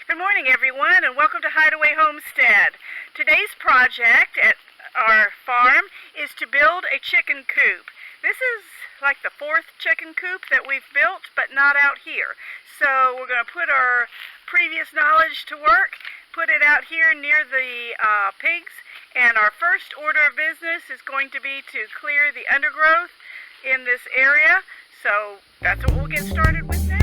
Good morning, everyone, and welcome to Hideaway Homestead. Today's project at our farm is to build a chicken coop. This is like the fourth chicken coop that we've built, but not out here. So we're going to put our previous knowledge to work, put it out here near the pigs, and our first order of business is going to be to clear the undergrowth in this area. So that's what we'll get started with now.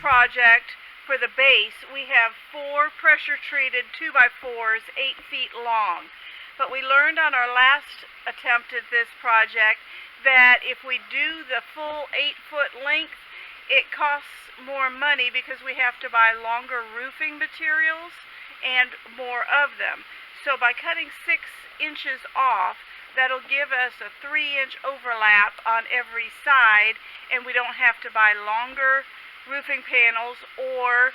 Project for the base, we have 4 pressure treated 2x4s 8 feet long, but we learned on our last attempt at this project that if we do the full 8-foot length, it costs more money because we have to buy longer roofing materials and more of them. So by cutting 6 inches off, that'll give us a 3-inch overlap on every side, and we don't have to buy longer roofing panels or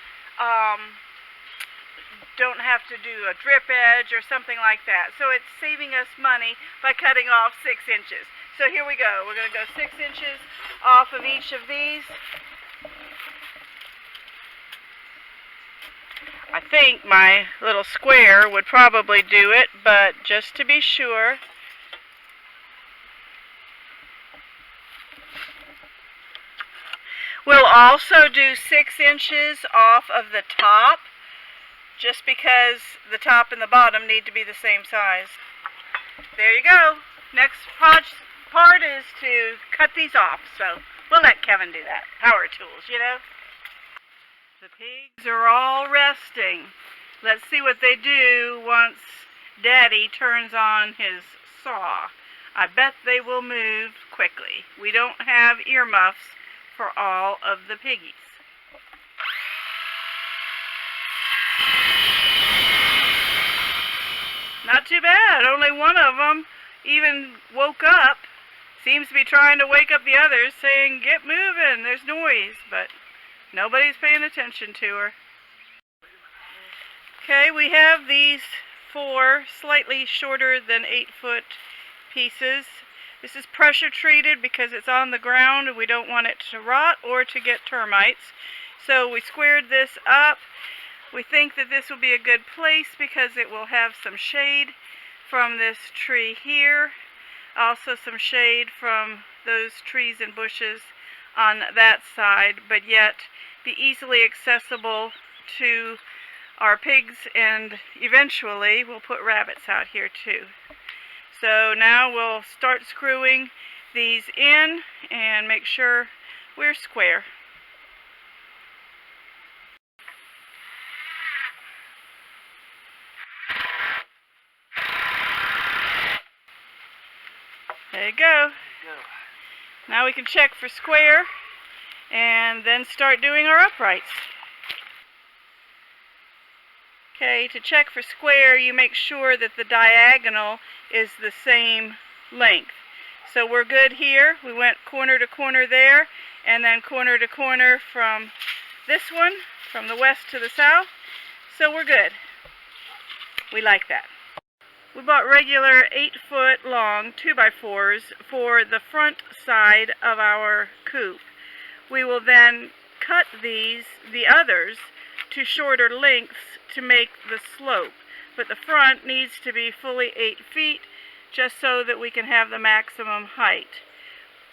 don't have to do a drip edge or something like that. So it's saving us money by cutting off 6 inches. So here we go. We're going to go 6 inches off of each of these. I think my little square would probably do it, but just to be sure. We'll also do 6 inches off of the top, just because the top and the bottom need to be the same size. There you go. Next part is to cut these off, so we'll let Kevin do that. Power tools, you know. The pigs are all resting. Let's see what they do once Daddy turns on his saw. I bet they will move quickly. We don't have earmuffs for all of the piggies. Not too bad. Only one of them even woke up. Seems to be trying to wake up the others, saying, "Get moving, there's noise," but nobody's paying attention to her. Okay, we have these 4 slightly shorter than 8-foot pieces. This is pressure treated because it's on the ground and we don't want it to rot or to get termites. So we squared this up. We think that this will be a good place because it will have some shade from this tree here. Also some shade from those trees and bushes on that side, but yet be easily accessible to our pigs, and eventually we'll put rabbits out here too. So now we'll start screwing these in and make sure we're square. There you go. Now we can check for square and then start doing our uprights. Okay, to check for square, you make sure that the diagonal is the same length. So we're good here. We went corner to corner there, and then corner to corner from this one, from the west to the south. So we're good. We like that. We bought regular 8-foot long 2x4s for the front side of our coop. We will then cut the others to shorter lengths to make the slope, but the front needs to be fully 8 feet just so that we can have the maximum height.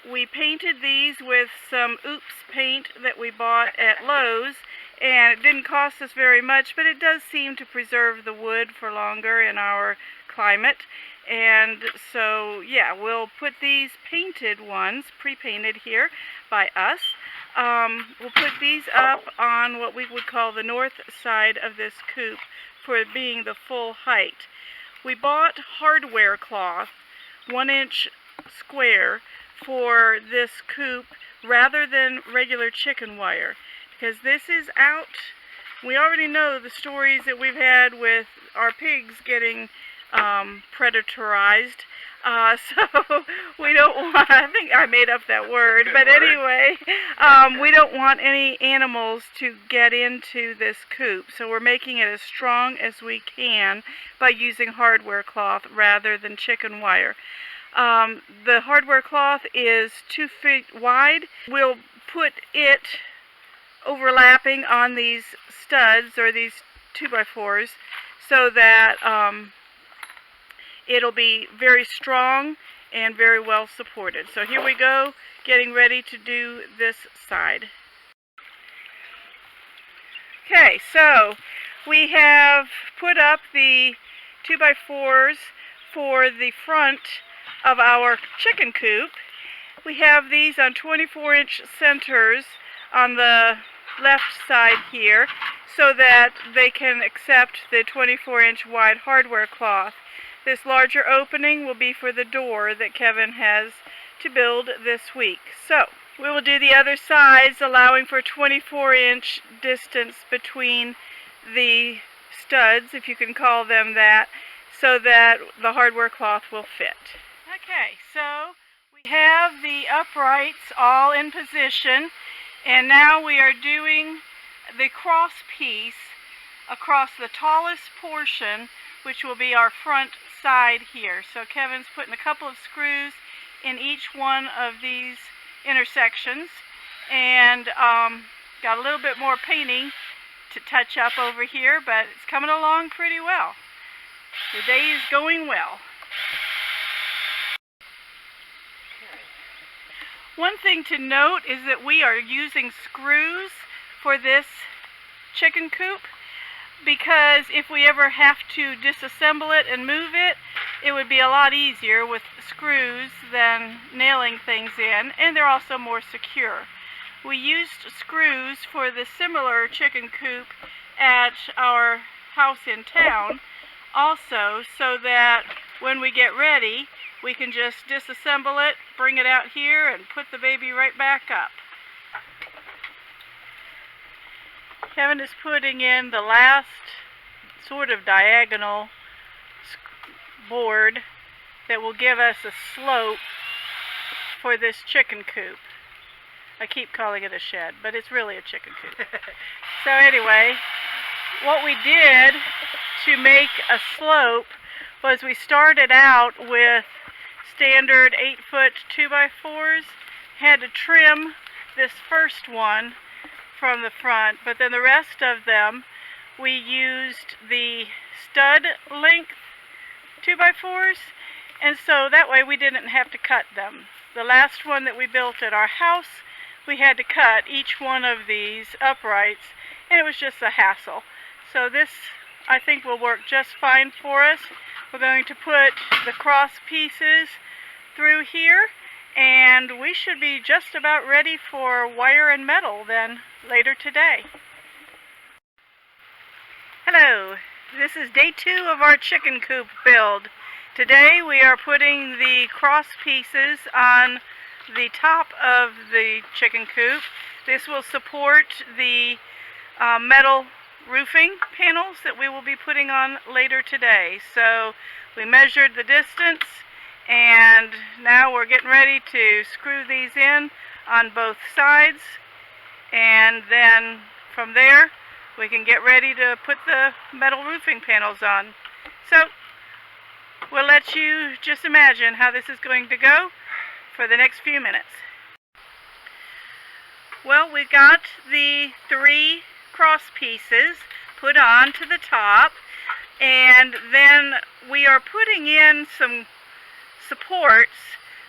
We painted these with some Oops paint that we bought at Lowe's, and it didn't cost us very much, but it does seem to preserve the wood for longer in our climate. And so yeah, we'll put these painted ones, pre-painted here by us. We'll put these up on what we would call the north side of this coop for being the full height. We bought hardware cloth, 1-inch square, for this coop rather than regular chicken wire, because this is out. We already know the stories that we've had with our pigs getting predatorized. So we don't want, I think I made up that word, Good but word. anyway, we don't want any animals to get into this coop. So we're making it as strong as we can by using hardware cloth rather than chicken wire. The hardware cloth is 2 feet wide. We'll put it overlapping on these studs or these 2x4s so that it'll be very strong and very well supported. So here we go, getting ready to do this side. Okay, so we have put up the 2x4s for the front of our chicken coop. We have these on 24-inch centers on the left side here so that they can accept the 24-inch wide hardware cloth. This larger opening will be for the door that Kevin has to build this week. So we will do the other sides, allowing for 24-inch distance between the studs, if you can call them that, so that the hardware cloth will fit. Okay, so we have the uprights all in position, and now we are doing the cross piece across the tallest portion, which will be our front side here. So Kevin's putting a couple of screws in each one of these intersections, and got a little bit more painting to touch up over here, but it's coming along pretty well. The day is going well. One thing to note is that we are using screws for this chicken coop, because if we ever have to disassemble it and move it, it would be a lot easier with screws than nailing things in, and they're also more secure. We used screws for the similar chicken coop at our house in town also, so that when we get ready, we can just disassemble it, bring it out here, and put the baby right back up. Kevin is putting in the last sort of diagonal board that will give us a slope for this chicken coop. I keep calling it a shed, but it's really a chicken coop. So anyway, what we did to make a slope was we started out with standard 8-foot 2x4s, had to trim this first one from the front, but then the rest of them we used the stud length 2x4s, and so that way we didn't have to cut them. The last one that we built at our house, we had to cut each one of these uprights, and it was just a hassle. So this, I think, will work just fine for us. We're going to put the cross pieces through here, and we should be just about ready for wire and metal then later today. Hello, this is day 2 of our chicken coop build. Today we are putting the cross pieces on the top of the chicken coop. This will support the metal roofing panels that we will be putting on later today. So we measured the distance, and now we're getting ready to screw these in on both sides, and then from there we can get ready to put the metal roofing panels on. So we'll let you just imagine how this is going to go for the next few minutes. Well, we got the 3 cross pieces put on to the top, and then we are putting in some supports.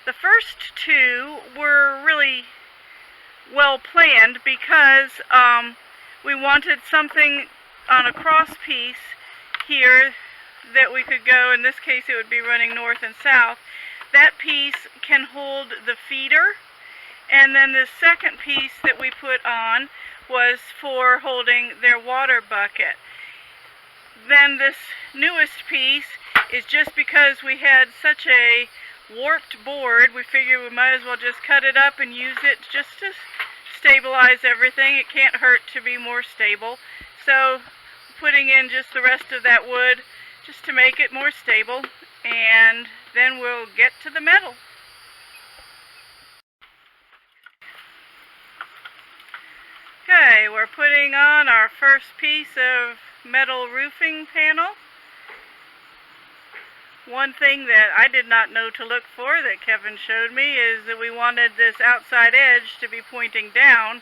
The first 2 were really well planned because we wanted something on a cross piece here that we could go, in this case it would be running north and south. That piece can hold the feeder, and then the second piece that we put on was for holding their water bucket. Then this newest piece is just because we had such a warped board, we figured we might as well just cut it up and use it just to stabilize everything. It can't hurt to be more stable. So putting in just the rest of that wood just to make it more stable, and then we'll get to the metal. Okay, we're putting on our first piece of metal roofing panel. One thing that I did not know to look for that Kevin showed me is that we wanted this outside edge to be pointing down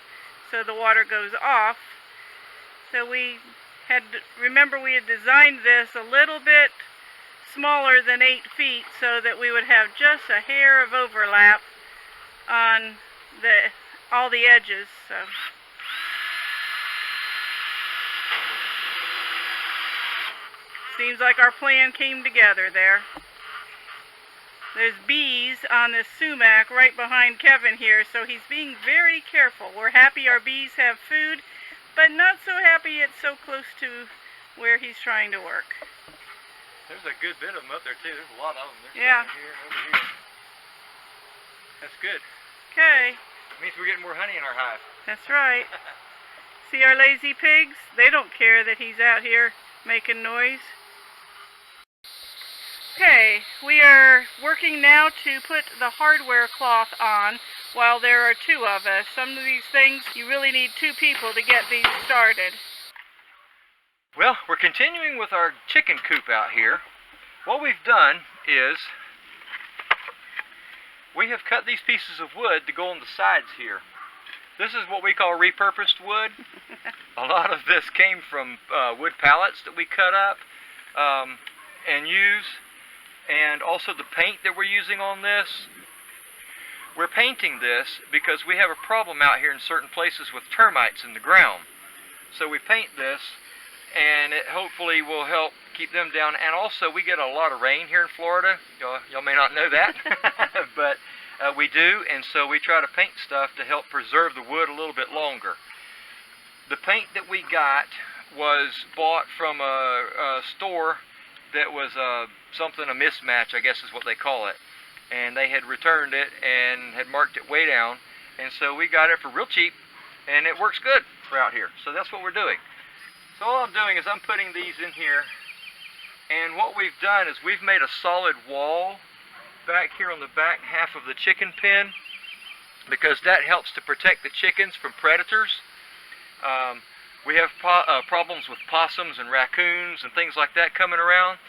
so the water goes off. So remember we had designed this a little bit smaller than 8 feet so that we would have just a hair of overlap on all the edges. So seems like our plan came together there. There's bees on this sumac right behind Kevin here, so he's being very careful. We're happy our bees have food, but not so happy it's so close to where he's trying to work. There's a good bit of them up there too. There's a lot of them. There's yeah. Here and over here. That's good. Okay. It means we're getting more honey in our hive. That's right. See our lazy pigs? They don't care that he's out here making noise. Okay, we are working now to put the hardware cloth on while there are 2 of us. Some of these things you really need 2 people to get these started. Well, we're continuing with our chicken coop out here. What we've done is we have cut these pieces of wood to go on the sides here. This is what we call repurposed wood. A lot of this came from wood pallets that we cut up and use. And also the paint that we're using on this. We're painting this because we have a problem out here in certain places with termites in the ground. So we paint this, and it hopefully will help keep them down. And also we get a lot of rain here in Florida. Y'all may not know that, but we do, and so we try to paint stuff to help preserve the wood a little bit longer. The paint that we got was bought from a store that was a mismatch, I guess is what they call it. And they had returned it and had marked it way down. And so we got it for real cheap, and it works good for out here. So that's what we're doing. So all I'm doing is I'm putting these in here. And what we've done is we've made a solid wall back here on the back half of the chicken pen, because that helps to protect the chickens from predators. We have problems with possums and raccoons and things like that coming around.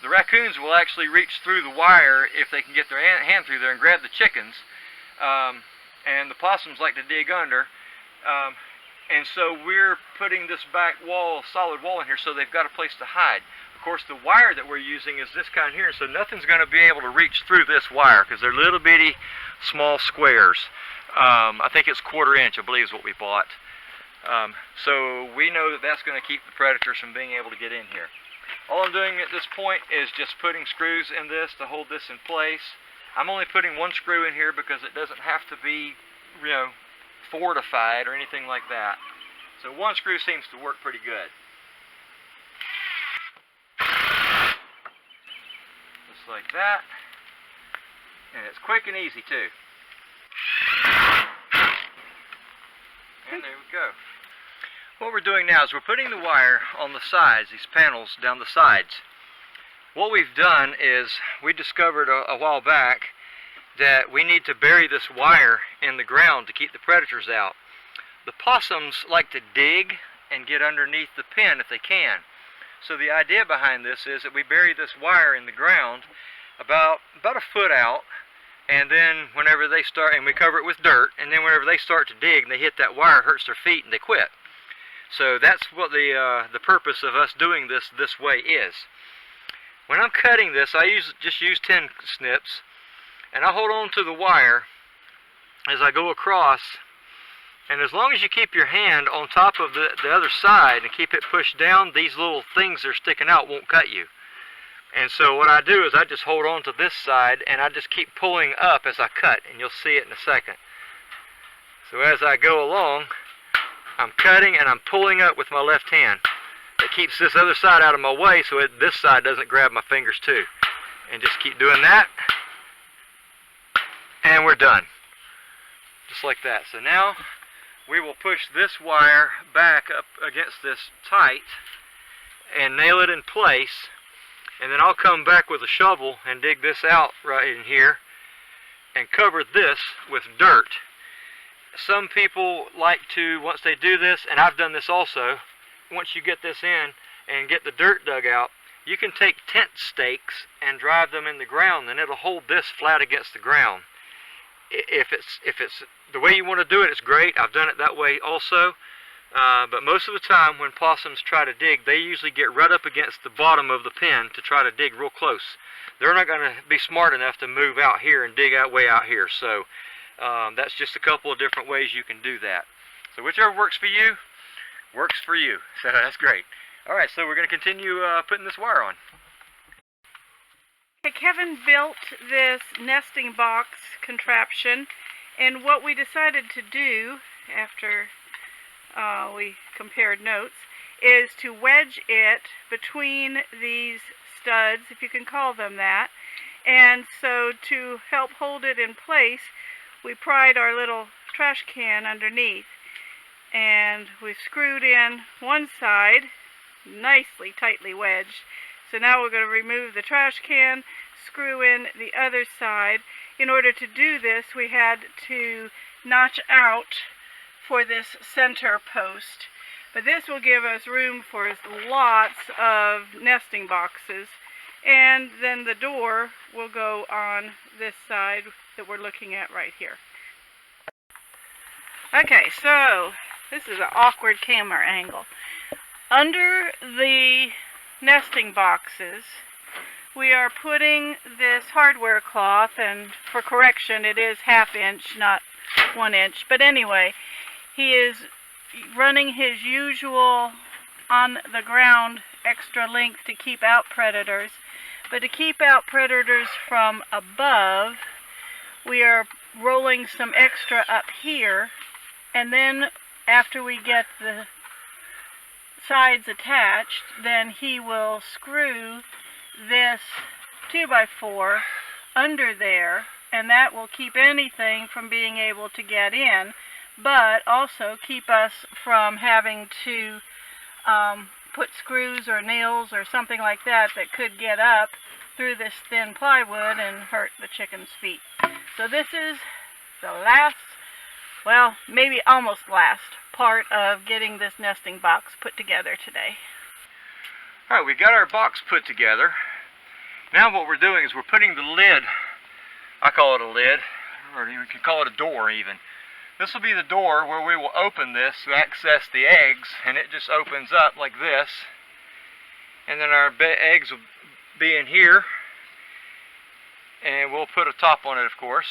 The raccoons will actually reach through the wire if they can get their hand through there and grab the chickens. And the possums like to dig under. And so we're putting this back wall, solid wall in here, so they've got a place to hide. Of course, the wire that we're using is this kind here, so nothing's going to be able to reach through this wire because they're little bitty small squares. I think it's 1/4 inch, I believe, is what we bought. So we know that that's going to keep the predators from being able to get in here. All I'm doing at this point is just putting screws in this to hold this in place. I'm only putting 1 screw in here because it doesn't have to be, fortified or anything like that. So 1 screw seems to work pretty good. Just like that. And it's quick and easy too. And there we go. What we're doing now is we're putting the wire on the sides, these panels down the sides. What we've done is we discovered a while back that we need to bury this wire in the ground to keep the predators out. The possums like to dig and get underneath the pen if they can. So the idea behind this is that we bury this wire in the ground about 1 foot out, and then whenever they start, and we cover it with dirt, and then whenever they start to dig and they hit that wire, it hurts their feet and they quit. So that's what the purpose of us doing this way is. When I'm cutting this, I just use 10 snips, and I hold on to the wire as I go across. And as long as you keep your hand on top of the other side and keep it pushed down, these little things that are sticking out won't cut you. And so what I do is I just hold on to this side and I just keep pulling up as I cut, and you'll see it in a second. So as I go along, I'm cutting and I'm pulling up with my left hand. It keeps this other side out of my way so this side doesn't grab my fingers too. And just keep doing that. And we're done. Just like that. So now we will push this wire back up against this tight and nail it in place. And then I'll come back with a shovel and dig this out right in here and cover this with dirt. Some people like to, once they do this, and I've done this also, once you get this in and get the dirt dug out, you can take tent stakes and drive them in the ground, and it'll hold this flat against the ground. If it's the way you want to do it, it's great. I've done it that way also. But most of the time when possums try to dig, they usually get right up against the bottom of the pen to try to dig real close. They're not going to be smart enough to move out here and dig out way out here. So that's just a couple of different ways you can do that. So whichever works for you, works for you. So that's great. Alright, so we're going to continue putting this wire on. Okay, Kevin built this nesting box contraption, and what we decided to do after we compared notes is to wedge it between these studs, if you can call them that. And so to help hold it in place, we pried our little trash can underneath, and we screwed in one side, nicely tightly wedged. So now we're going to remove the trash can, screw in the other side. In order to do this, we had to notch out for this center post. But this will give us room for lots of nesting boxes. And then the door will go on this side that we're looking at right here. Okay, so this is an awkward camera angle. Under the nesting boxes, we are putting this hardware cloth, and for correction, it is 1/2 inch, not 1 inch. But anyway, he is running his usual on the ground extra length to keep out predators. But to keep out predators from above, we are rolling some extra up here, and then after we get the sides attached, then he will screw this 2x4 under there, and that will keep anything from being able to get in, but also keep us from having to put screws or nails or something like that that could get up through this thin plywood and hurt the chicken's feet. So this is the last, well, maybe almost last part of getting this nesting box put together today. Alright, we got our box put together. Now what we're doing is we're putting the lid, I call it a lid, or you can call it a door even. This will be the door where we will open this to access the eggs, and it just opens up like this. And then our eggs will be in here, and we'll put a top on it, of course.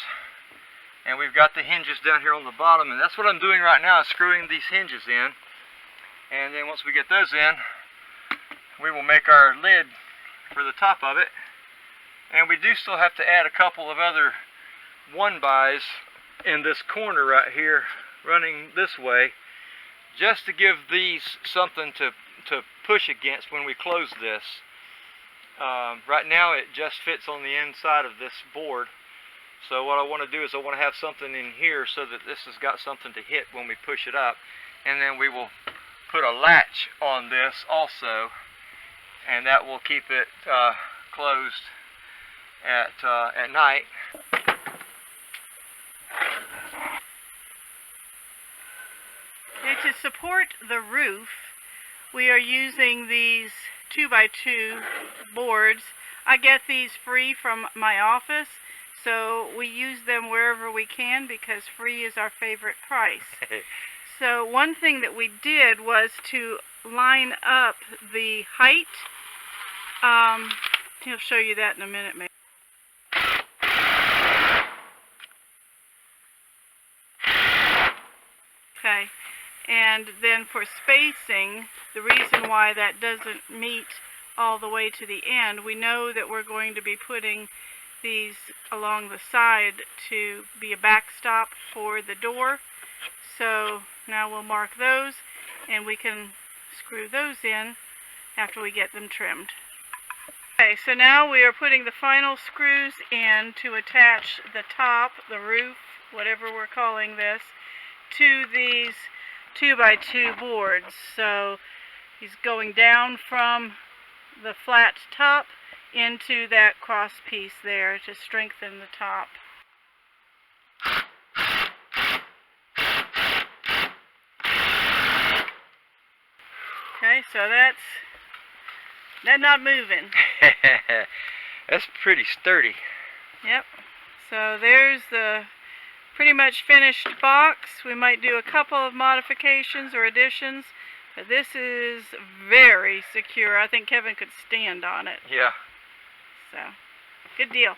And we've got the hinges down here on the bottom, and that's what I'm doing right now, is screwing these hinges in. And then once we get those in, we will make our lid for the top of it. And we do still have to add a couple of other 1-bys in this corner right here, running this way, just to give these something to push against when we close this. Right now it just fits on the inside of this board. So what I want to do is I want to have something in here so that this has got something to hit when we push it up. And then we will put a latch on this also, and that will keep it closed at night. To support the roof, we are using these 2x2 boards. I get these free from my office, so we use them wherever we can because free is our favorite price. So one thing that we did was to line up the height. He'll show you that in a minute, maybe. Okay, and then for spacing, the reason why that doesn't meet all the way to the end, we know that we're going to be putting these along the side to be a backstop for the door. So now we'll mark those, and we can screw those in after we get them trimmed. Okay, so now we are putting the final screws in to attach the top, the roof, whatever we're calling this, to these 2x2 boards. So he's going down from the flat top into that cross piece there to strengthen the top. Okay, so that's not moving. That's pretty sturdy. Yep. So there's the pretty much finished box. We might do a couple of modifications or additions, but this is very secure. I think Kevin could stand on it. Yeah. So, good deal.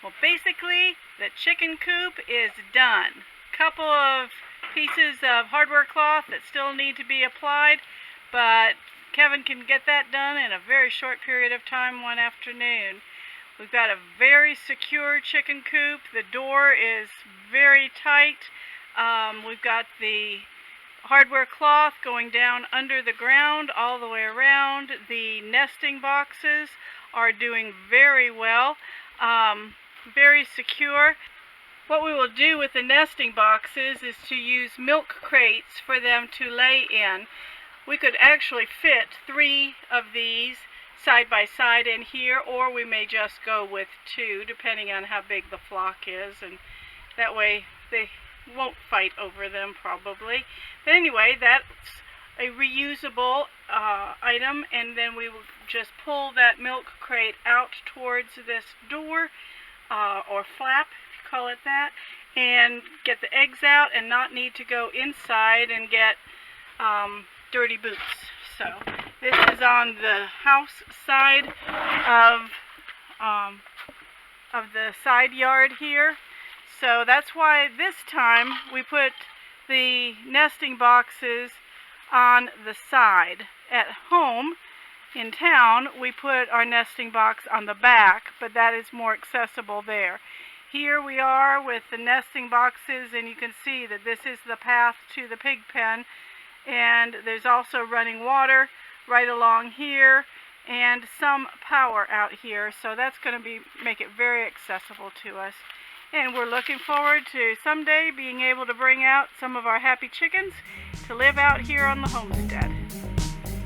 Well, basically, the chicken coop is done. Couple of pieces of hardware cloth that still need to be applied, but Kevin can get that done in a very short period of time one afternoon. We've got a very secure chicken coop. The door is very tight. We've got the hardware cloth going down under the ground all the way around. The nesting boxes are doing very well, very secure. What we will do with the nesting boxes is to use milk crates for them to lay in. We could actually fit 3 of these side by side in here, or we may just go with 2 depending on how big the flock is, and that way they won't fight over them probably. But anyway, that's a reusable item, and then we will just pull that milk crate out towards this door or flap, if you call it that, and get the eggs out and not need to go inside and get dirty boots. So this is on the house side of the side yard here. So that's why this time we put the nesting boxes on the side. At home in town we put our nesting box on the back, but that is more accessible there. Here we are with the nesting boxes, and you can see that this is the path to the pig pen, and there's also running water right along here and some power out here, so that's going to make it very accessible to us. And we're looking forward to someday being able to bring out some of our happy chickens to live out here on the homestead.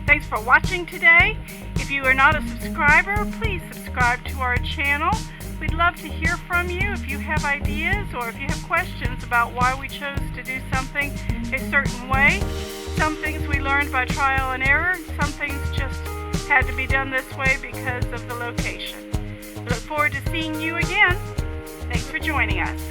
Thanks for watching today. If you are not a subscriber, please subscribe to our channel. We'd love to hear from you if you have ideas or if you have questions about why we chose to do something a certain way. Some things we learned by trial and error. Some things just had to be done this way because of the location. We look forward to seeing you again. Thanks for joining us.